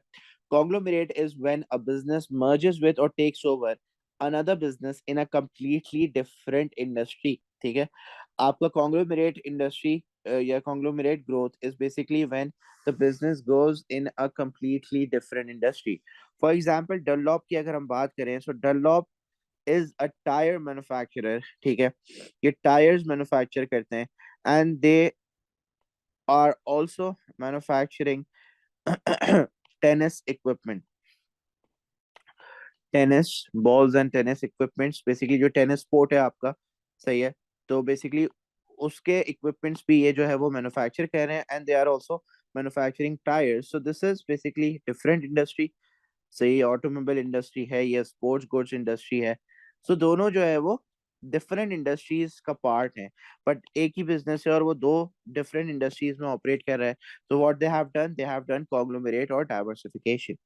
Conglomerate is when a business merges with और takes over another business in a completely different industry. ठीक है, आपका कॉन्ग्लोमरेट इंडस्ट्री या conglomerate growth is basically when the business goes in a completely different industry. For example Dunlop की अगर हम बात करें, so Dunlop is a tyre manufacturer. ठीक है, ये टायर्स मैन्युफैक्चर करते हैं and they are also manufacturing tennis equipment, tennis balls and tennis equipments, basically जो टेनिस स्पोर्ट है आपका, सही है, तो बेसिकली उसके इक्विपमेंट्स भी ये जो है वो मैन्युफैक्चर कर रहे हैं and they are also manufacturing tyres. So this is basically different industry. सही, ऑटोमोबाइल इंडस्ट्री है, ये स्पोर्ट्स गुड्स इंडस्ट्री है। सो दोनों जो है वो डिफरेंट इंडस्ट्रीज का पार्ट है, बट एक ही बिजनेस है और वो दो डिफरेंट इंडस्ट्रीज में ऑपरेट कर रहा है। तो what they have done conglomerate और diversification.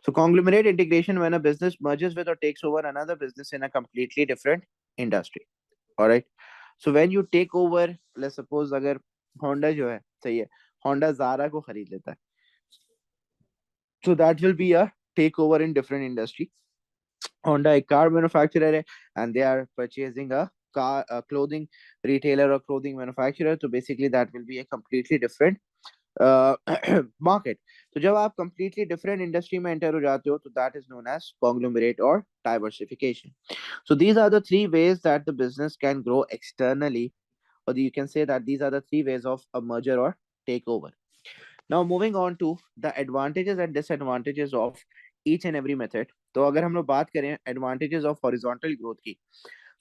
So conglomerate integration when a business merges with or takes over another business in a completely different industry. All right. So when you take over, let's suppose अगर Honda जो है, सही है, Honda Zara को खरीद लेता है, so that will be a takeover in different industry. Honda a car manufacturer है and they are purchasing a car clothing retailer or clothing manufacturer, so basically that will be a completely different market. तो जब आप completely different industry में enter हो जाते हो, तो that is known as conglomerate और diversification. So these are the three ways that the business can grow externally, or you can say that these are the three ways of a merger or takeover. Now moving on to the advantages and disadvantages of each and every method। तो अगर हम लोग बात करें advantages of horizontal growth की,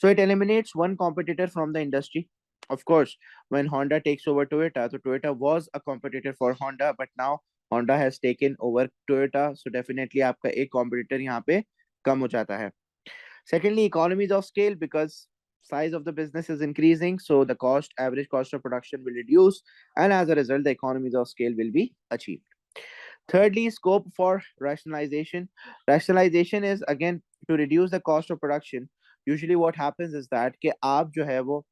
so it eliminates one competitor from the industry. Of course, when Honda takes over Toyota, so Toyota was a competitor for Honda, but now Honda has taken over Toyota, so definitely आपका एक competitor यहाँ पे कम हो जाता है। Secondly, economies of scale, because size of the business is increasing, so the average cost of production will reduce, and as a result, the economies of scale will be achieved. Thirdly, scope for rationalization. Rationalization is again to reduce the cost of production. Usually what happens is that कि आप जो है वो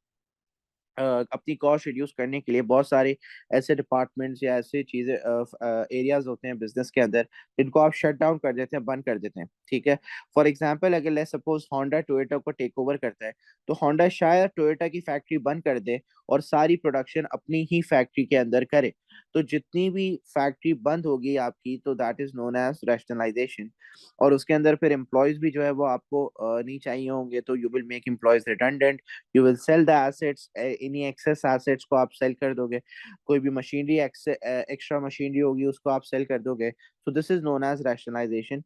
अपनी cost reduce करने के लिए बहुत सारे ऐसे डिपार्टमेंट्स या ऐसे चीजें एरियाज होते हैं बिजनेस के अंदर, जिनको आप शट डाउन कर देते हैं, बंद कर देते हैं। ठीक है, फॉर एग्जांपल अगर लेट्स सपोज होंडा टोयोटा को टेक ओवर करता है, तो होंडा शायद टोयोटा की फैक्ट्री बंद कर दे और सारी प्रोडक्शन अपनी ही फैक्ट्री के अंदर करे। तो जितनी भी फैक्ट्री बंद होगी आपकी, तो that is known as rationalisation. और उसके अंदर फिर एम्प्लॉयज भी जो है वो आपको नहीं चाहिए होंगे, तो you will make employees redundant, you will sell the assets, इन्हीं एक्सेस एसेट्स को आप सेल कर दोगे। कोई भी मशीनरी एक्स्ट्रा मशीनरी होगी उसको आप सेल कर दोगे। So this is known as rationalisation.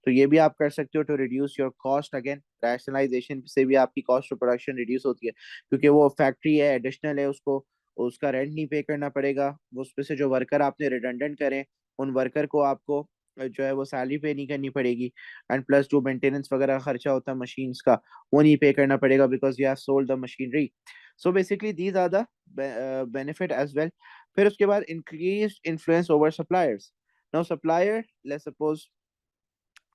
तो ये भी आप कर सकते हो to reduce your cost. Again rationalisation से भी आपकी कॉस्ट ऑफ प्रोडक्शन रिड्यूस होती है, क्योंकि वो फैक्ट्री है, एडिशनल है, उसको उसका रेंट नहीं पे करना पड़ेगा, वो उसमें से जो वर्कर आपने रिडंडेंट करें, उन वर्कर को आपको जो है वो सैलरी पे नहीं करनी पड़ेगी, एंड प्लस जो मेंटेनेंस वगैरह खर्चा होता है मशीन्स का, वो नहीं पे करना पड़ेगा, because you have sold the machinery. So basically these are the benefit as well. फिर उसके बाद increase influence over suppliers. Now supplier, let's suppose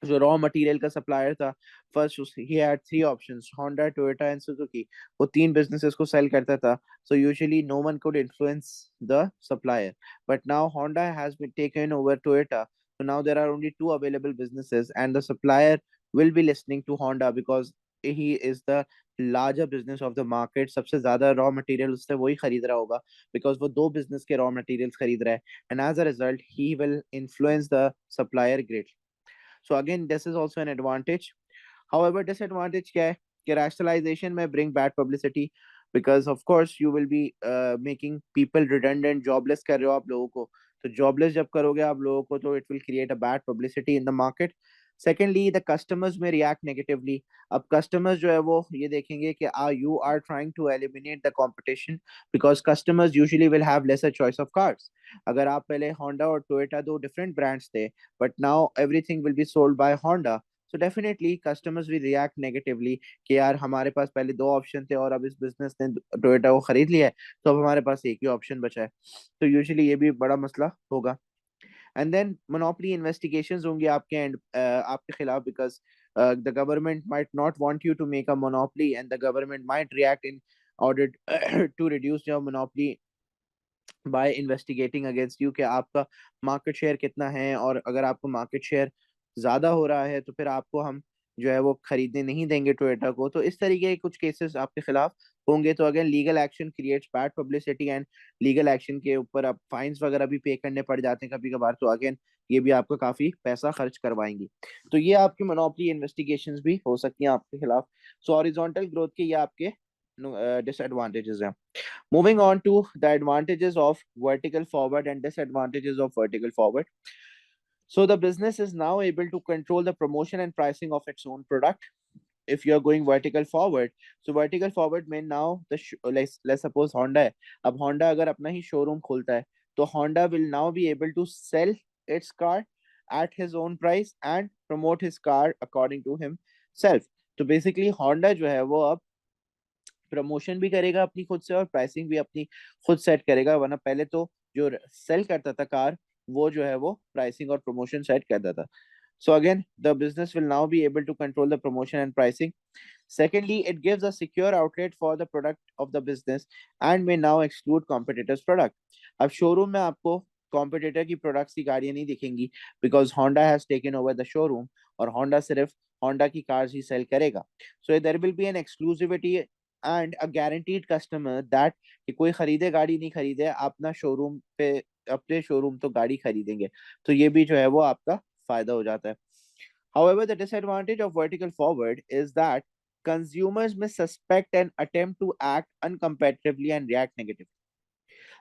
जो रॉ मटेरियल का सप्लायर था, फर्स्ट ही had three options, Honda Toyota and Suzuki. वो तीन businesses को सेल करता था, so usually no one could influence the supplier, but now Honda has been taken over Toyota, so now there are only two available businesses and the supplier will be listening to Honda, because he is the larger business of the market, सबसे ज्यादा raw material उससे वही खरीद रहा होगा, because वो दो business के raw materials खरीद रहा है, and as a result he will influence the supplier greatly. So again, this is also an advantage. However, disadvantage क्या है कि rationalization may bring bad publicity, because of course you will be making people redundant, jobless कर रहे हो आप लोगों को, तो jobless जब करोगे आप लोगों को, तो it will create a bad publicity in the market. Secondly, the customers may react negatively. अब customers जो है वो ये देखेंगे कि you are trying to eliminate the competition, because customers usually will have lesser choice of cars. अगर आप पहले Honda और Toyota दो different brands थे, but now everything will be sold by Honda, so definitely customers will react negatively कि यार हमारे पास पहले दो ऑप्शन थे और अब इस बिजनेस ने टोयोटा को खरीद लिया है, तो अब हमारे पास एक ही ऑप्शन बचा है, तो यूजुअली ये भी बड़ा मसला होगा. एंड देन मोनोपोली इन्वेस्टिगेशंस होंगी आपके एंड आपके खिलाफ, because the government might not want you to make a monopoly, and the government might react in order to reduce your monopoly by investigating against you कि आपका market share कितना है, और अगर आपको मार्केट शेयर ज्यादा हो रहा है तो फिर आपको हम जो है वो खरीदने नहीं देंगे टोयोटा को. तो इस तरीके के कुछ केसेस आपके खिलाफ होंगे. तो again legal action creates bad publicity, and legal action के ऊपर अब फाइन्स वगैरह भी पे करने पड़ जाते हैं कभी कभार, तो अगेन ये भी आपका काफी पैसा खर्च करवाएंगी. तो ये आपकी मोनोपोली इन्वेस्टिगेशंस भी हो सकती हैं आपके खिलाफ. सो हॉरिजॉन्टल ग्रोथ के ये आपके डिसएडवांटेजेस हैं. Moving on to the advantages of vertical forward and disadvantages of vertical forward. So the business is now able to control the promotion and pricing of its own product. If you're going vertical forward, so vertical forward में now let's suppose Honda है. अब Honda अगर अपना ही showroom खोलता है, तो Honda will now be able to sell its car at his own price and promote his car according to himself. तो basically Honda जो है वो अब प्रमोशन भी करेगा अपनी खुद से, और प्राइसिंग भी अपनी खुद सेट करेगा. वरना पहले तो जो सेल करता था कार, वो जो है वो प्राइसिंग और प्रमोशन सेट करता था. So again, the business will now be able to control the promotion and pricing. Secondly, it gives a secure outlet for the product of the business and may now exclude competitors' product. अब showroom में आपको competitor की products की गाड़ियां नहीं दिखेंगी, because Honda has taken over the showroom, और Honda सिर्फ होंडा की कार्स ही सेल करेगा. So there will be an exclusivity and a guaranteed customer that कि कोई खरीदे गाड़ी नहीं खरीदे, अपना शोरूम पे अपने शोरूम तो गाड़ी खरीदेंगे. तो ये भी जो है वो आपका फायदा हो जाता है. However, the disadvantage of vertical forward is that consumers may suspect and attempt to act uncompetitively and react negatively.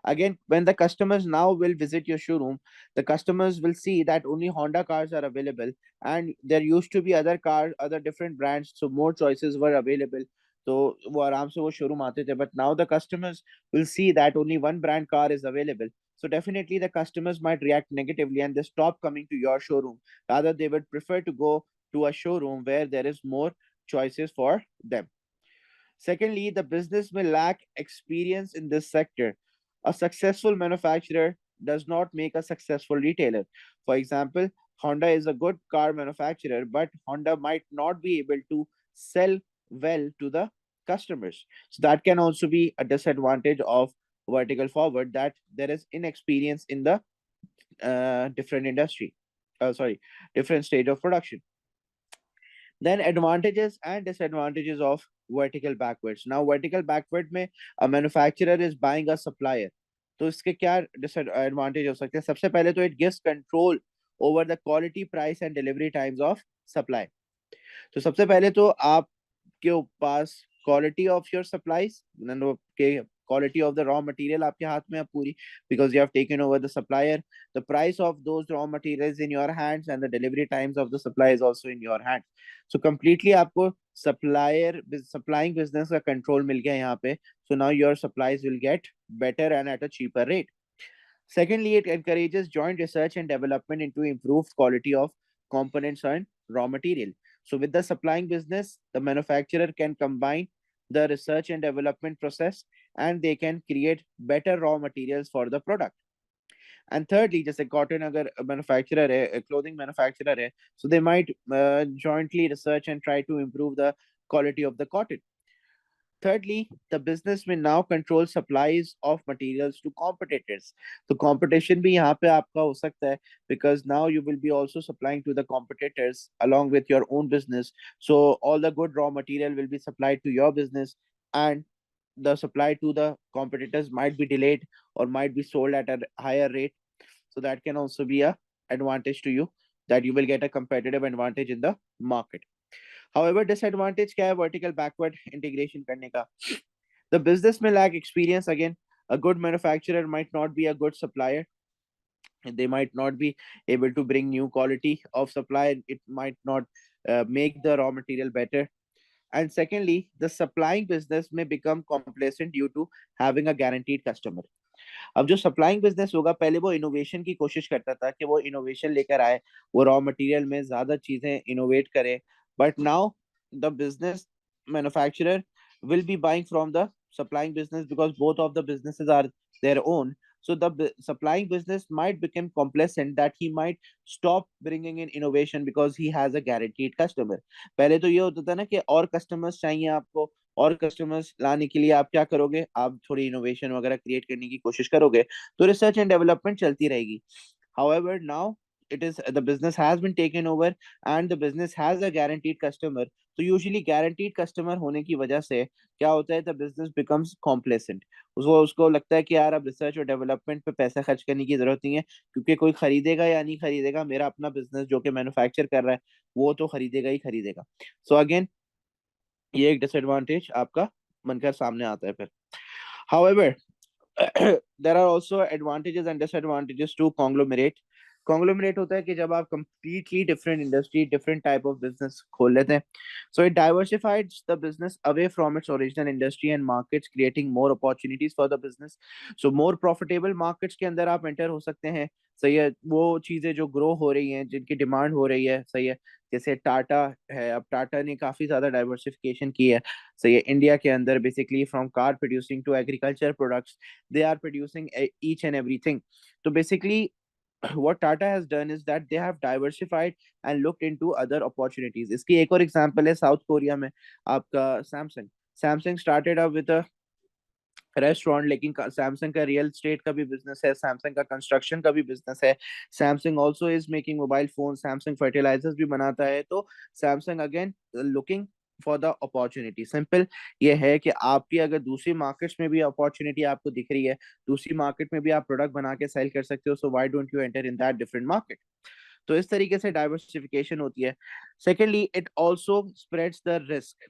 Again, when the customers now will visit your showroom, the customers will see that only Honda cars are available, and there used to be other cars, other different brands, so more choices were available. तो वो आराम से वो showroom आते थे, but now the customers will see that only one brand car is available. So definitely the customers might react negatively and they stop coming to your showroom. Rather, they would prefer to go to a showroom where there is more choices for them. Secondly, the business may lack experience in this sector. A successful manufacturer does not make a successful retailer. For example, Honda is a good car manufacturer, but Honda might not be able to sell well to the customers. So that can also be a disadvantage of vertical forward, that there is inexperience in the different industry. Sorry, different stage of production. Then advantages and disadvantages of vertical backwards. Now vertical backward में a manufacturer is buying a supplier. तो इसके क्या disadvantage हो सकते हैं? सबसे पहले तो it gives control over the quality, price and delivery times of supply. तो सबसे पहले तो आपके पास क्वालिटी ऑफ योर सप्लाईज के quality of the raw material आपके हाथ में है पूरी, because you have taken over the supplier. The price of those raw materials in your hands, and the delivery times of the supply is also in your hands. So completely आपको supplying business का control मिल गया यहाँ पे. So now your supplies will get better and at a cheaper rate. Secondly, it encourages joint research and development into improved quality of components and raw material. So with the supplying business, the manufacturer can combine the research and development process, and they can create better raw materials for the product. And thirdly, just a cotton agar manufacturer hai, a clothing manufacturer hai, so they might jointly research and try to improve the quality of the cotton. Thirdly, the business may now control supplies of materials to competitors. तो competition भी यहाँ पे आपका हो सकता है, because now you will be also supplying to the competitors along with your own business. So all the good raw material will be supplied to your business, and the supply to the competitors might be delayed or might be sold at a higher rate. So that can also be a advantage to you, that you will get a competitive advantage in the market. However, disadvantage क्या है vertical backward integration करने का? The business may lack experience again. A good manufacturer might not be a good supplier. They might not be able to bring new quality of supply. It might not make the raw material better. And secondly, the supplying business may become complacent due to having a guaranteed customer. अब जो supplying business होगा, पहले वो innovation की कोशिश करता था कि वो इनोवेशन लेकर आए, वो रॉ मटेरियल में ज्यादा चीजें इनोवेट करे. But now the business manufacturer will be buying from the supplying business, because both of the businesses are their own. So the supplying business might become complacent, that he might stop bringing in innovation because he has a guaranteed customer. पहले तो ये होता था ना कि और customers चाहिए आपको, और कस्टमर्स लाने के लिए आप क्या करोगे, आप थोड़ी इनोवेशन वगैरह क्रिएट करने की कोशिश करोगे, तो रिसर्च एंड डेवलपमेंट चलती रहेगी. However, now it is the business has been taken over and the business has a guaranteed customer. तो यूजुअली गारंटीड कस्टमर होने की वजह से क्या होता है, द बिजनेस बिकम्स कॉम्प्लेसेंट. उसको लगता है कि यार अब रिसर्च और डेवलपमेंट पे पैसा खर्च करने की जरूरत नहीं है, क्योंकि कोई खरीदेगा या नहीं खरीदेगा, मेरा अपना बिजनेस जो कि मैन्युफैक्चर कर रहा है वो तो खरीदेगा ही खरीदेगा. सो अगेन ये एक डिसएडवांटेज आपका बनकर सामने आता है फिर. However, there are also advantages and disadvantages to conglomerate. Conglomerate होता है कि जब आप completely different industry, different type of business खोल लेते हैं. So it diversifies the business away from its original industry and markets, creating more opportunities for the business. So more profitable markets के अंदर आप enter हो सकते हैं. सही है, वो चीजें जो ग्रो हो रही हैं, जिनकी डिमांड हो रही है, सही है. जैसे टाटा है, अब टाटा ने काफी ज्यादा डाइवर्सिफिकेशन की है. सही है, इंडिया के अंदर basically from car producing to agriculture products, they are producing each and everything. So basically, what Tata has done is that they have diversified and looked into other opportunities. इसकी एक और example है south Korea में आपका Samsung. Samsung started up with a restaurant, लेकिन Samsung का real estate का भी बिजनेस है, सैमसंग का कंस्ट्रक्शन का भी बिजनेस है. Samsung also is making mobile phone, Samsung fertilisers भी बनाता है. तो Samsung again looking for the opportunity. Simple ये है कि आपकी अगर दूसरी मार्केट्स में भी अपॉर्चुनिटी आपको दिख रही है, दूसरी मार्केट में भी आप प्रोडक्ट बना के सेल कर सकते हो, so why don't you enter in that different market. तो इस तरीके से डाइवर्सिफिकेशन होती है. Secondly, it also spreads the risk.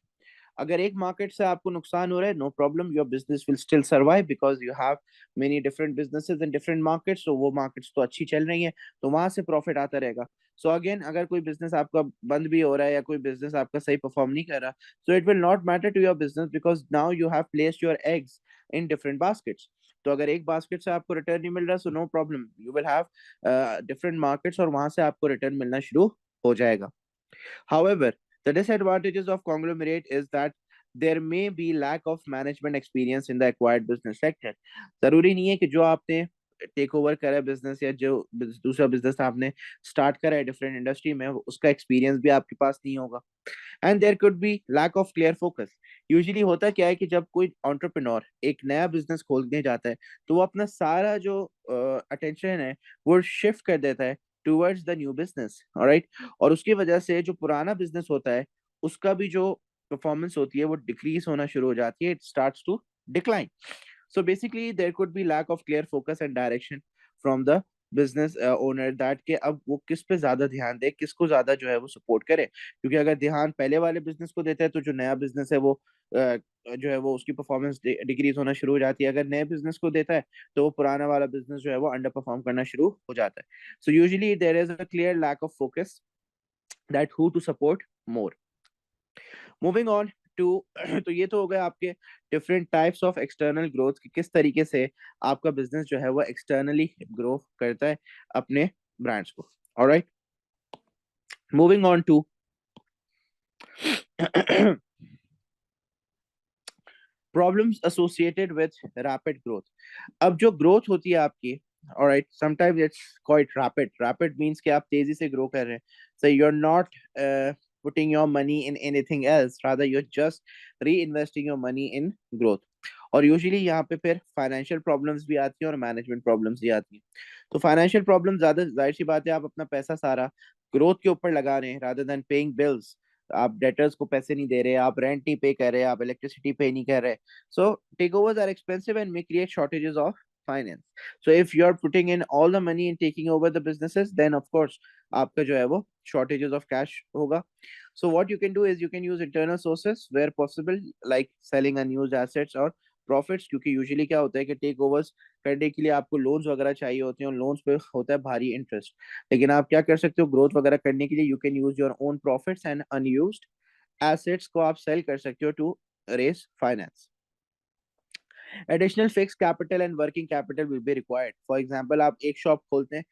अगर एक मार्केट से आपको नुकसान हो रहा है, no problem, your business will still survive because you have many different businesses in different markets. तो वो मार्केट्स तो अच्छी चल रही हैं, तो वहां से प्रॉफिट आता रहेगा. सो अगेन, अगर कोई बिजनेस आपका बंद भी हो रहा है या कोई बिजनेस आपका सही परफॉर्म नहीं कर रहा, so it will not matter to your business, because now you have placed your eggs in different baskets. तो अगर एक बास्केट से आपको रिटर्न नहीं मिल रहा, so no problem, you will have different markets और वहां से आपको रिटर्न मिलना शुरू हो जाएगा. However, the disadvantages of conglomerate is that there may be lack of management experience in the acquired business sector. जरूरी नहीं है कि जो आपने टेक ओवर करा है बिजनेस, या जो दूसरा बिजनेस आपने स्टार्ट करा है डिफरेंट इंडस्ट्री में, उसका एक्सपीरियंस भी आपके पास नहीं होगा. And there could be lack of clear focus. Usually होता क्या है कि जब कोई एंटरप्रेन्योर एक नया बिजनेस खोलने जाता है, तो वो अपना सारा जो अटेंशन है वो शिफ्ट कर देता है towards the new business. Alright. और उसकी वजह से जो पुराना बिजनेस होता है, उसका भी जो परफॉर्मेंस होती है वो डिक्रीज होना शुरू हो जाती है. It starts to decline. So basically, there could be lack of clear focus and direction from the business owner, that के अब वो किस पे ज्यादा ध्यान दे, किसको ज्यादा जो है वो सपोर्ट करे. क्योंकि अगर ध्यान पहले वाले बिजनेस को देता है, तो जो नया बिजनेस है वो जो है वो उसकी परफॉर्मेंस डिक्रीज होना शुरू हो जाती है. अगर नए बिजनेस को देता है, तो वो पुराना वाला बिजनेस जो है वो अंडर परफॉर्म करना शुरू हो जाता है. So usually there is a clear lack of focus that who to support more. Moving on to तो ये तो हो गया आपके different types of external growth कि किस तरीके से आपका बिजनेस जो है वो एक्सटर्नली ग्रो करता है अपने ब्रांड्स को. Alright, moving on to problems associated with rapid growth. अब जो ग्रोथ होती है आपकी, alright, sometimes it's quite rapid. Rapid means कि आप तेजी से ग्रो कर रहे हैं, so you are not putting your money in anything else, rather you're just reinvesting your money in growth. और यूजुअली यहाँ पे फिर फाइनेंशियल प्रॉब्लम्स भी आती हैं और मैनेजमेंट प्रॉब्लम्स भी आती हैं। तो फाइनेंशियल प्रॉब्लम ज्यादा जाहिर सी बात है, आप अपना पैसा सारा ग्रोथ के ऊपर लगा रहे हैं रादर देन पेइंग बिल्स। आप डेटर्स को पैसे नहीं दे रहे, आप रेंट नहीं पे कर रहे, आप इलेक्ट्रिसिटी पे नहीं कर रहे। So takeovers are expensive and may create shortages of finance. So if you are putting in all the money in taking over the businesses, then of course आपका जो है वो शॉर्टेजेस ऑफ कैश होगा। So what you can do is you can use internal sources where possible, like selling unused assets or profits, क्योंकि usually क्या होता है कि टेक ओवर्स करने के लिए आपको लोन्स वगैरह चाहिए होते हैं और लोन्स पे होता है भारी इंटरेस्ट। लेकिन आप क्या कर सकते हो, ग्रोथ वगैरह करने के लिए you can use your own profits and unused assets को आप सेल कर सकते हो to raise finance. Additional fixed capital and working capital will be required. For example आप एक शॉप खोलते हैं,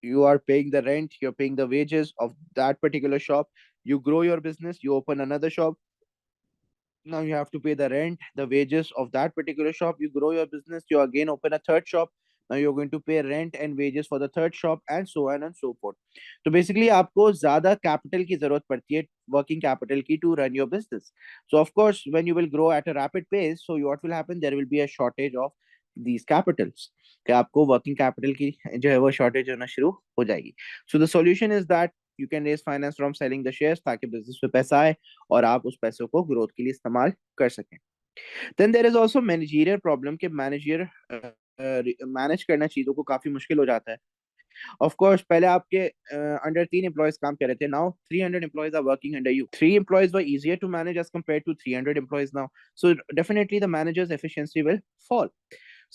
you are paying the rent, you're paying the wages of that particular shop. You grow your business, you open another shop. Now you have to pay the rent, the wages of that particular shop. You grow your business, you again open a third shop. Now you're going to pay rent and wages for the third shop, and so on and so forth. So basically आपको ज्यादा capital की जरूरत पड़ती है, working capital की, to run your business. So of course when you will grow at a rapid pace, so what will happen, there will be a shortage of these capitals, कि आपको working capital की जो है वो shortage होना शुरू हो जाएगी. So the solution is that you can raise finance from selling the shares, ताकि business में पैसा आए और आप उस पैसों को ग्रोथ के लिए इस्तेमाल कर सकें। Then there is also managerial problem, कि मैनेजर मैनेज करना चीजों को काफी मुश्किल हो जाता है। ऑफ कोर्स पहले आपके अंडर 3 एम्प्लॉयज काम कर रहे थे, now 300 employees are working under you. 3 employees were easier to manage as compare to 300 employees now, so definitely the manager's efficiency will fall.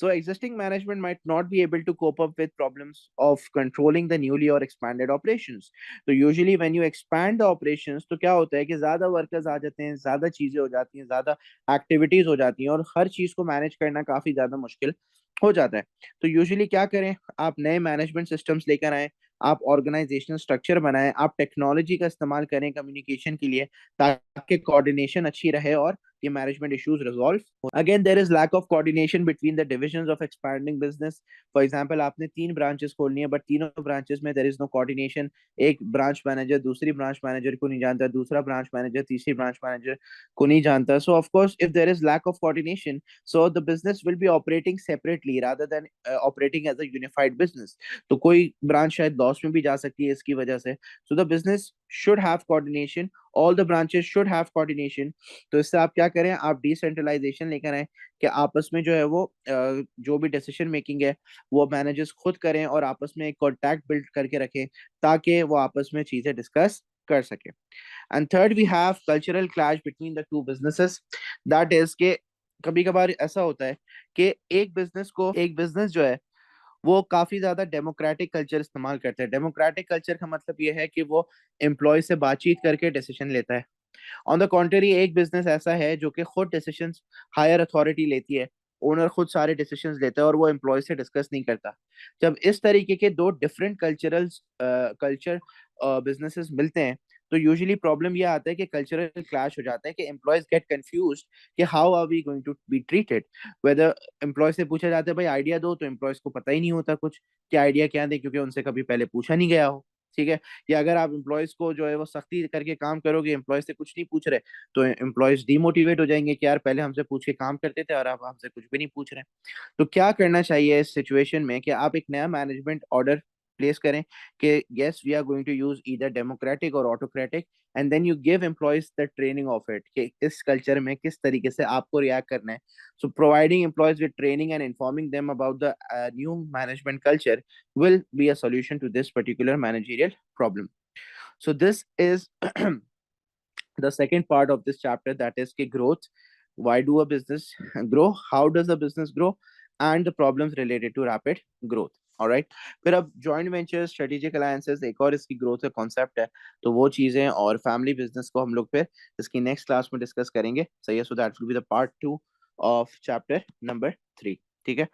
So existing management might not be able to cope up with problems of controlling the newly or expanded operations. So usually when you expand the operations, तो क्या होता है कि ज्यादा workers आ जाते हैं, ज्यादा चीजें हो जाती हैं, ज्यादा एक्टिविटीज हो जाती हैं और हर चीज को मैनेज करना काफी ज्यादा मुश्किल हो जाता है। तो यूजुअली क्या करें, आप नए मैनेजमेंट सिस्टम्स लेकर आए, आप ऑर्गेनाइजेशनल स्ट्रक्चर बनाएं, आप टेक्नोलॉजी का इस्तेमाल करें कम्युनिकेशन के लिए, ताकि कोऑर्डिनेशन अच्छी रहे और ये मैनेजमेंट इश्यूज रिजॉल्व हो। Again there is lack of coordination between the divisions of expanding business. For example आपने 3 ब्रांचेस खोलनी है, बट तीनों ब्रांचेस में देयर इज नो कोऑर्डिनेशन। एक ब्रांच मैनेजर दूसरी ब्रांच मैनेजर को नहीं जानता, दूसरा ब्रांच मैनेजर तीसरी ब्रांच मैनेजर को नहीं जानता। So of course if there is lack of coordination, so the business will be operating separately rather than operating as a unified business. तो कोई ब्रांच शायद लॉस में भी जा सकती है इसकी वजह से। so the business should have coordination, all the branches should have coordination. तो इससे आप क्या करें, आप डिसेंट्रलाइजेशन लेकर आए कि आपस में जो है वो जो भी डिसीजन मेकिंग है वो मैनेजर्स खुद करें और आपस में एक कॉन्टैक्ट बिल्ड करके रखें, ताकि वो आपस में चीजें डिस्कस कर सके। And third we have cultural clash between the two businesses. That is के कभी कभार ऐसा होता है कि एक बिजनेस जो है वो काफी ज्यादा डेमोक्रेटिक कल्चर इस्तेमाल करता है। डेमोक्रेटिक कल्चर का मतलब ये है कि वो एम्प्लॉय से बातचीत करके डिसीजन लेता है। ऑन द कॉन्ट्री एक बिजनेस ऐसा है जो कि खुद डिसीजंस हायर अथॉरिटी लेती है, ओनर खुद सारे डिसीजंस लेता है और वो एम्प्लॉय से डिस्कस नहीं करता। जब इस तरीके के दो डिफरेंट कल्चर बिजनेसेस मिलते हैं, तो यूजुअली प्रॉब्लम ये आता है कि कल्चरल क्लैश हो जाता है, कि एम्प्लॉयज गेट कंफ्यूज्ड कि how are we going to be treated. Whether employee से पूछा जाता है भाई आइडिया दो, तो एम्प्लॉयज को पता ही नहीं होता कुछ कि आइडिया क्या दे, क्योंकि उनसे कभी पहले पूछा नहीं गया हो। ठीक है, या अगर आप एम्प्लॉयज को जो है वो सख्ती करके काम करोगे, एम्प्लॉयज से कुछ नहीं पूछ रहे, तो एम्प्लॉयज डिमोटिवेट हो जाएंगे कि यार पहले हमसे पूछ के काम करते थे और आप हमसे कुछ भी नहीं पूछ रहे। तो क्या करना चाहिए इस सिचुएशन में, कि आप एक नया मैनेजमेंट ऑर्डर प्लेस करें कि yes we are going to use either democratic और autocratic, and then you give employees the training of it, कि इस कल्चर में किस तरीके से आपको रिएक्ट करना है। So providing employees with training and informing them about the new management culture will be a solution to this particular managerial problem. So this is the second part of this chapter, that is ki growth. Why do a business grow, how does a business grow, and the problems related to rapid growth. All right, फिर अब joint venture, strategic alliances एक और इसकी growth का concept है, तो वो चीजें और फैमिली बिजनेस को हम लोग फिर इसकी नेक्स्ट क्लास में डिस्कस करेंगे। सही है, so that will be the part 2 of chapter number 3। ठीक है।